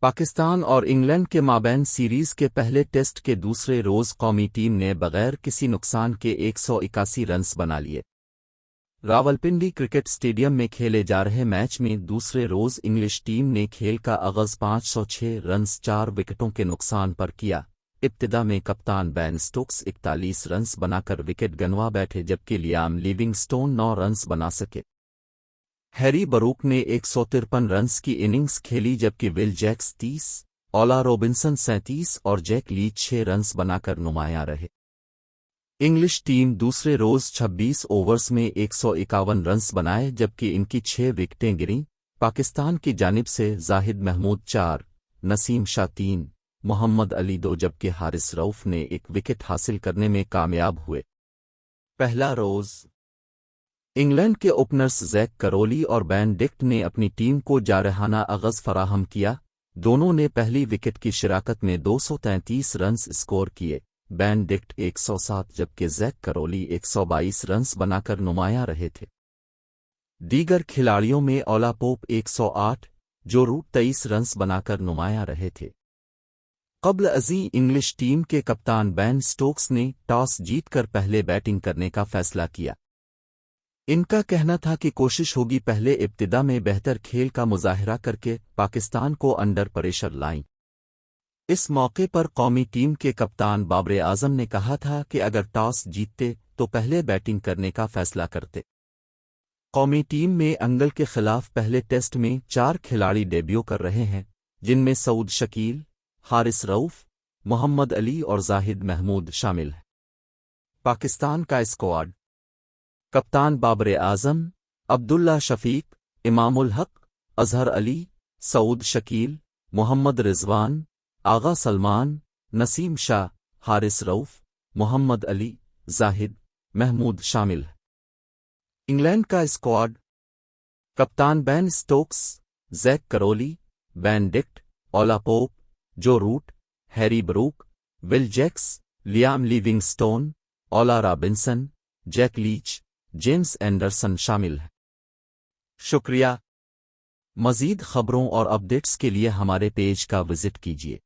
پاکستان اور انگلینڈ کے مابین سیریز کے پہلے ٹیسٹ کے دوسرے روز قومی ٹیم نے بغیر کسی نقصان کے 181 رنز بنا لیے۔ راولپنڈی کرکٹ اسٹیڈیم میں کھیلے جا رہے میچ میں دوسرے روز انگلش ٹیم نے کھیل کا آغاز 506 رنز 4 وکٹوں کے نقصان پر کیا۔ ابتدا میں کپتان بین سٹوکس 41 رنز بنا کر وکٹ گنوا بیٹھے جبکہ لیام لیونگ سٹون 9 رنز بنا سکے۔ ہیری بروک نے 153 رنز کی اننگز کھیلی جبکہ ول جیکس 30، اولا روبنسن 37 اور جیک لیچ 6 رنز بنا کر نمایاں رہے۔ انگلش ٹیم دوسرے روز 26 اوورز میں 151 رنز بنائے جبکہ ان کی 6 وکٹیں گریں۔ پاکستان کی جانب سے زاہد محمود 4، نسیم شاہ 3، محمد علی 2 جبکہ حارث رؤف نے 1 وکٹ حاصل کرنے میں کامیاب ہوئے۔ پہلا روز انگلینڈ کے اوپنرز زیک کرولی اور بین ڈکٹ نے اپنی ٹیم کو جارحانہ آغاز فراہم کیا۔ دونوں نے پہلی وکٹ کی شراکت میں 233 رنز اسکور کیے۔ بین ڈکٹ 107 جبکہ زیک کرولی 122 رنز بنا کر نمایاں رہے تھے۔ دیگر کھلاڑیوں میں اولا پوپ 108، جو روٹ 23 رنز بنا کر نمایاں رہے تھے۔ قبل ازیں انگلش ٹیم کے کپتان بین سٹوکس نے ٹاس جیت کر پہلے بیٹنگ کرنے کا فیصلہ کیا۔ ان کا کہنا تھا کہ کوشش ہوگی پہلے ابتدا میں بہتر کھیل کا مظاہرہ کر کے پاکستان کو انڈر پریشر لائیں۔ اس موقع پر قومی ٹیم کے کپتان بابر اعظم نے کہا تھا کہ اگر ٹاس جیتتے تو پہلے بیٹنگ کرنے کا فیصلہ کرتے۔ قومی ٹیم میں انگل کے خلاف پہلے ٹیسٹ میں 4 کھلاڑی ڈیبیو کر رہے ہیں، جن میں سعود شکیل، حارث رؤف، محمد علی اور زاہد محمود شامل ہیں۔ پاکستان کا اسکواڈ: کپتان بابر اعظم، عبداللہ شفیق، امام الحق، اظہر علی، سعود شکیل، محمد رضوان، آغا سلمان، نسیم شاہ، حارث رؤف، محمد علی، زاہد محمود شامل ہیں۔ انگلینڈ کا اسکواڈ: کپتان Ben Stokes, Zak Crawley, Ben Duckett, Ollie Pope, Joe Root, Harry Brook, Will Jacks, Liam Livingstone, Ollie Robinson, Jack Leach, James Anderson شامل ہیں۔ شکریہ۔ مزید خبروں اور اپڈیٹس کے لیے ہمارے پیج کا وزٹ کیجیے۔